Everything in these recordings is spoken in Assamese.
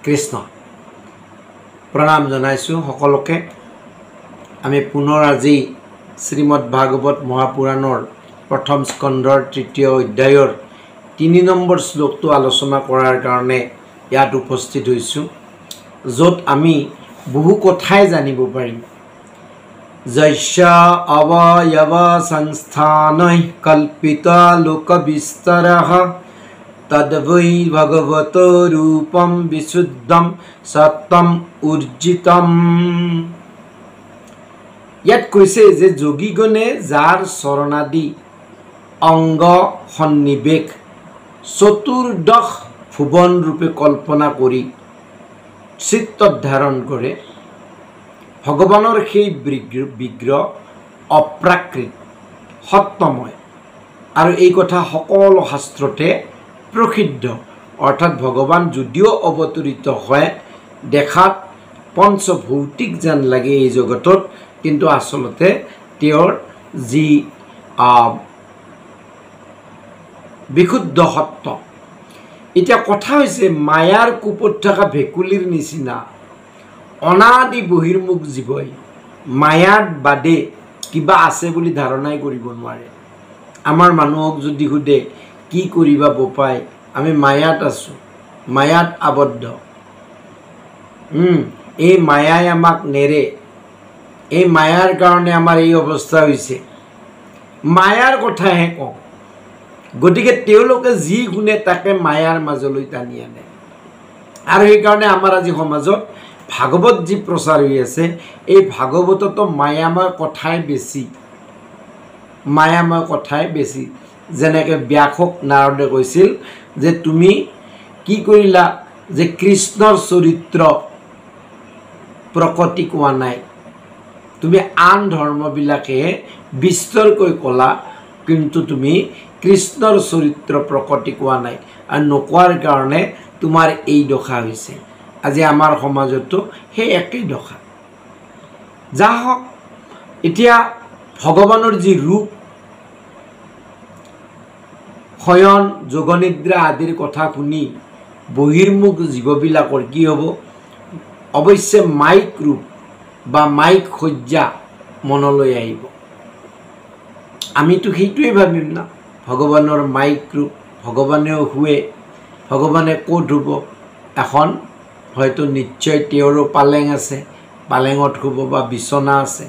কৃষ্ণ প্ৰণাম জনাইছোঁ সকলোকে। আমি পুনৰ আজি শ্ৰীমদ ভাগৱত মহাপুৰাণৰ প্ৰথম স্কন্ধৰ ৩য় অধ্যায়ৰ ৩ নম্বৰ শ্লোকটো আলোচনা কৰাৰ কাৰণে ইয়াত উপস্থিত হৈছোঁ, য'ত আমি বহু কথাই জানিব পাৰিম। যস্য অৱয়ব সংস্থানৈ কল্পিতা লোক বিস্তাৰঃ তদ্বৈ ভগৱত ৰূপম বিশুদ্ধম সত্যম উৰ্জিতম। ইয়াত কৈছে যে যোগীগণে যাৰ চৰণাদি অংগ সন্নিৱেশ চতুৰ্দশ ভুৱন ৰূপে কল্পনা কৰি চিত্তত ধাৰণ কৰে, ভগৱানৰ সেই বিগ্ৰহ অপ্ৰাকৃত সত্যময় আৰু এই কথা সকলো শাস্ত্ৰতে প্ৰসিদ্ধ। অৰ্থাৎ ভগৱান যদিও অৱতৰিত হয় দেখাত পঞ্চভৌতিক যেন লাগে এই জগতত, কিন্তু আচলতে তেওঁৰ যি বিশুদ্ধ সত্য। এতিয়া কথা হৈছে মায়াৰ কোপত থকা ভেকুলীৰ নিচিনা অনাদি বহিৰ্মুখ জীৱই মায়াত বাদে কিবা আছে বুলি ধাৰণাই কৰিব নোৱাৰে। আমাৰ মানুহক যদি সোধে কি কৰিবা বোপাই, আমি মায়াত আছোঁ, মায়াত আবদ্ধ। এই মায়াই আমাক নেৰে, এই মায়াৰ কাৰণে আমাৰ এই অৱস্থা হৈছে, মায়াৰ কথাহে কওঁ। গতিকে তেওঁলোকে যি শুনে তাকে মায়াৰ মাজলৈ টানি আনে। আৰু সেইকাৰণে আমাৰ আজি সমাজত ভাগৱত যি প্ৰচাৰ হৈ আছে, এই ভাগৱততো মায়াময় কথাই বেছি, মায়াময় কথাই বেছি। যেনেকৈ ব্যাসক নাৰদে কৈছিল যে তুমি কি কৰিলা যে কৃষ্ণৰ চৰিত্ৰ প্ৰকটি কোৱা নাই, তুমি আন ধৰ্মবিলাকে বিস্তৰকৈ ক'লা, কিন্তু তুমি কৃষ্ণৰ চৰিত্ৰ প্ৰকটি কোৱা নাই, আৰু নোকোৱাৰ কাৰণে তোমাৰ এই দশা হৈছে। আজি আমাৰ সমাজতো সেই একেই দশা। যা হওক, এতিয়া ভগৱানৰ যি ৰূপ, শয়ন যোগনিদ্ৰা আদিৰ কথা শুনি বহিৰ্মুখ জীৱবিলাকৰ কি হ'ব? অৱশ্যে মাইক ৰূপ বা মাইক সজ্জা মনলৈ আহিব। আমিতো সেইটোৱে ভাবিম না, ভগৱানৰ মাইক ৰূপ, ভগৱানেও শুৱে, ভগৱানে ক'ত শুব? এখন হয়তো নিশ্চয় তেওঁৰো পালেং আছে, পালেঙত শুব বা বিচনা আছে,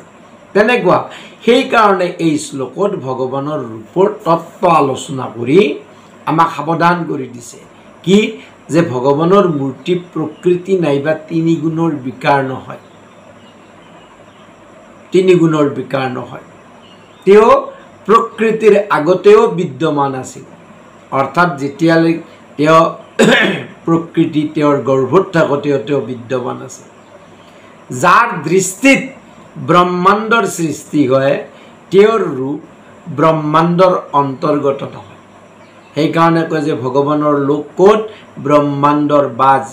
তেনেকুৱা। সেইকাৰণে এই শ্লোকত ভগৱানৰ ৰূপৰ তত্ত্ব আলোচনা কৰি আমাক সাৱধান কৰি দিছে। কি? যে ভগৱানৰ মূৰ্তি প্ৰকৃতি নাইবা তিনি গুণৰ বিকাৰ নহয়, তিনি গুণৰ বিকাৰ নহয়। তেওঁ প্ৰকৃতিৰ আগতেও বিদ্যমান আছিল, অৰ্থাৎ যেতিয়ালৈ তেওঁ প্ৰকৃতি তেওঁৰ গৰ্ভত থাকোঁতেও তেওঁ বিদ্যমান আছিল। যাৰ দৃষ্টিত ব্ৰহ্মাণ্ডৰ সৃষ্টি হয়, তেওঁৰ ৰূপ ব্ৰহ্মাণ্ডৰ অন্তৰ্গত নহয়। সেইকাৰণে কয় যে ভগৱানৰ লোক ক'ত? ব্ৰহ্মাণ্ডৰ বাজ,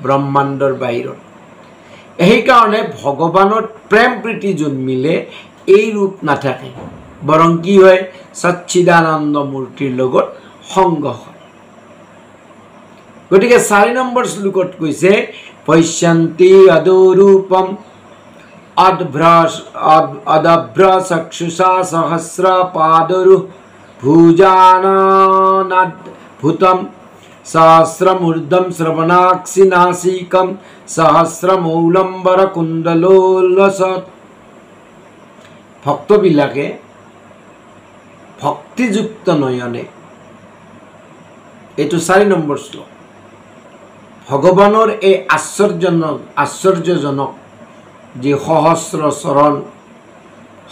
ব্ৰহ্মাণ্ডৰ বাহিৰত। সেইকাৰণে ভগৱানৰ প্ৰেম প্ৰীতি জন্মিলে এই ৰূপ নাথাকে, বৰং কি হয়? সচ্চিদানন্দ মূৰ্তিৰ লগত সংগ হয়। গতিকে ৪ নম্বৰ শ্লোকত কৈছে পশ্যন্তি অদোৰূপম অদভ্ৰ চক্ষুষা সহস্ৰ পাদৰু ভুজাননাদ্ভুতম সহস্ৰমূৰ্ধম শ্ৰবণাক্ষি নাসিকম সহস্ৰমৌলম্বৰ কুণ্ডলোলসৎ। ভক্তবিলাকে ভক্তিযুক্ত নয়নে, এইটো ৪ নম্বৰ শ্লোক, ভগৱানৰ এই আশ্চৰ্যজনক যি সহস্ৰ চৰণ,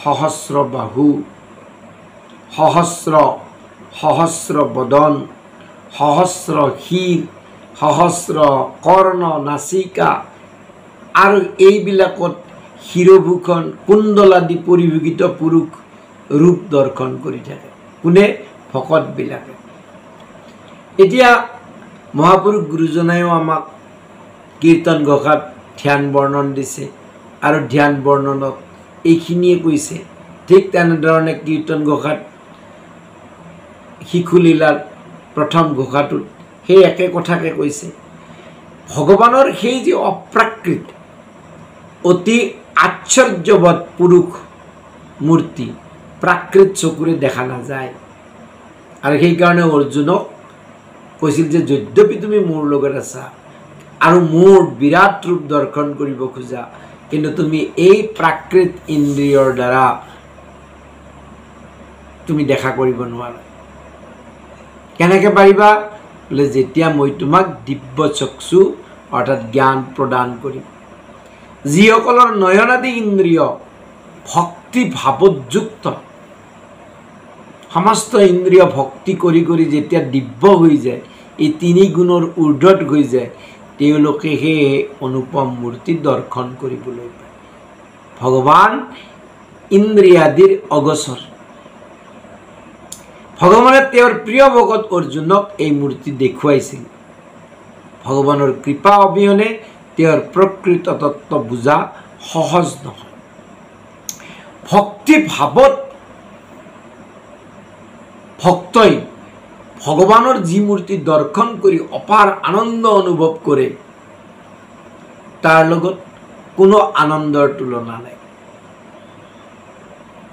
সহস্ৰ বাহু, সহস্ৰ বদন, সহস্ৰ শিৰ, সহস্ৰ কৰ্ণ নাচিকা, আৰু এইবিলাকত শিৰভূষণ কুণ্ডলাদি পৰিভূষিত পুৰুষ ৰূপ দৰ্শন কৰি থাকে। কোনে? ভকতবিলাকে। এতিয়া মহাপুৰুষ গুৰুজনায়ো আমাক কীৰ্তন ঘোষাত ধ্যান বৰ্ণন দিছে, আৰু ধ্যান বৰ্ণনত এইখিনিয়ে কৈছে। ঠিক তেনেধৰণে কীৰ্তন ঘোষাত শিশুলীলাৰ প্ৰথম ঘোষাটোত সেই একে কথাকে কৈছে। ভগৱানৰ সেই যে অপ্ৰাকৃত অতি আশ্চৰ্যবৎ পুৰুষ মূৰ্তি প্ৰাকৃত চকুৰে দেখা নাযায়। আৰু সেইকাৰণে অৰ্জুনক কৈছিল যে যদ্যপি তুমি মোৰ লগত আছা আৰু মোৰ বিৰাট ৰূপ দৰ্শন কৰিব খোজা, কিন্তু তুমি এই প্ৰাকৃত ইন্দ্ৰিয়ৰ দ্বাৰা তুমি দেখা কৰিব নোৱাৰা। কেনেকৈ পাৰিবা? বোলে যেতিয়া মই তোমাক দিব্য চক্ষু অৰ্থাৎ জ্ঞান প্ৰদান কৰিম। যিসকলৰ নয়নাদি ইন্দ্ৰিয় ভক্তি ভাৱযুক্ত, সমস্ত ইন্দ্ৰিয় ভক্তি কৰি কৰি যেতিয়া দিব্য হৈ যায়, এই তিনি গুণৰ ঊৰ্ধত হৈ যায়, তেওঁলোকে সেই অনুপম মূৰ্তি দৰ্শন কৰিবলৈ পায়। ভগৱান ইন্দ্ৰিয়াদিৰ অগোচৰ। ভগৱানে তেওঁৰ প্ৰিয় ভকত অৰ্জুনক এই মূৰ্তি দেখুৱাইছিল। ভগৱানৰ কৃপা অবিহনে তেওঁৰ প্ৰকৃত তত্ত্ব বুজা সহজ নহয়। ভক্তি ভাৱত ভক্তই ভগৱানৰ যি মূৰ্তি দৰ্শন কৰি অপাৰ আনন্দ অনুভৱ কৰে, তাৰ লগত কোনো আনন্দৰ তুলনা নাই।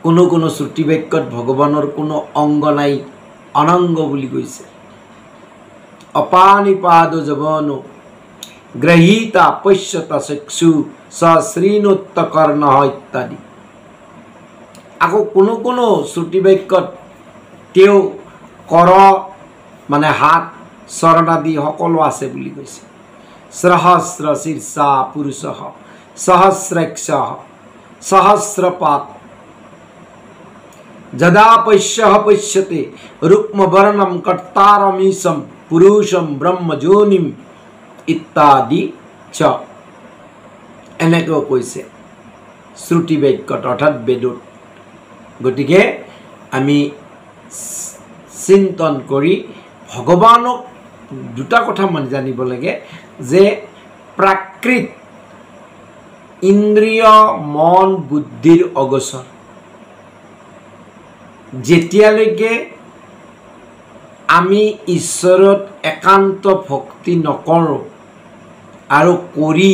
কোনো শ্ৰুতি বাক্যত ভগৱানৰ কোনো অংগ নাই, অনংগ বুলি কৈছে। অপানিপাদ যবন গ্ৰহীতা পশ্যতা চক্ষু সশ্ৰীণোত্ত কৰ্ণ ইত্যাদি। আকৌ কোনো শ্ৰুতি বাক্যত তেওঁ কৰ মানে হাত চৰণাদি সকলো আছে বুলি কৈছে। সহস্ৰ শীৰ্ষা পুৰুষ সহস্ৰাক্ষ সহস্ৰপাত যদা পশ্যতে ৰুক্মবৰ্ণম কৰ্তাৰমীশম পুৰুষম ব্ৰহ্মযোনিম ইত্যাদি চ। এনেকৈ কৈছে শ্ৰুতি বাক্যত অৰ্থাৎ বেদত। গতিকে আমি চিন্তন কৰি ভগৱানক দুটা কথা মানে জানিব লাগে যে প্ৰাকৃত ইন্দ্ৰিয় মন বুদ্ধিৰ অগোচৰ। যেতিয়ালৈকে আমি ঈশ্বৰত একান্ত ভক্তি নকৰোঁ আৰু কৰি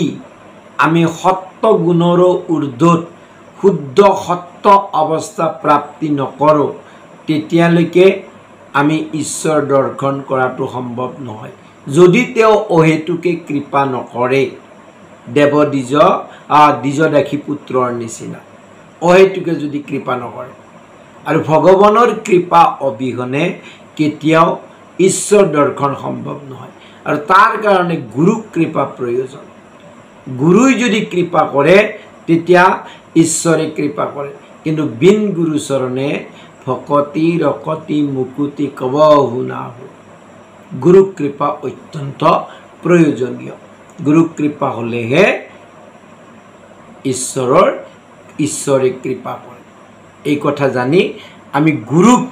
আমি সত্য গুণৰো ঊৰ্ধত শুদ্ধ সত্য অৱস্থা প্ৰাপ্তি নকৰোঁ, তেতিয়ালৈকে আমি ঈশ্বৰ দৰ্শন কৰাটো সম্ভৱ নহয়। যদি তেওঁ অহেতুকে কৃপা নকৰে, দ্বিজদাসী পুত্ৰৰ নিচিনা অহেতুকে যদি কৃপা নকৰে। আৰু ভগৱানৰ কৃপা অবিহনে কেতিয়াও ঈশ্বৰ দৰ্শন সম্ভৱ নহয়। আৰু তাৰ কাৰণে গুৰু কৃপা প্ৰয়োজন। গুৰুই যদি কৃপা কৰে তেতিয়া ঈশ্বৰে কৃপা কৰে। কিন্তু বিন গুৰু চৰণে ভকতি ৰকতি মুকুতি কবহু নাহু। গুৰু কৃপা অত্যন্ত প্ৰয়োজনীয়। গুৰু কৃপা হ'লেহে ঈশ্বৰে কৃপা কৰে। এই কথা জানি আমি গুৰুক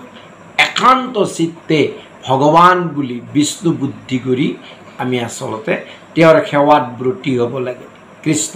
একান্ত চিত্তে ভগৱান বুলি বিষ্ণু বুদ্ধি কৰি আমি আচলতে তেওঁৰ সেৱাত ব্ৰতী হ'ব লাগে। কৃষ্ণ।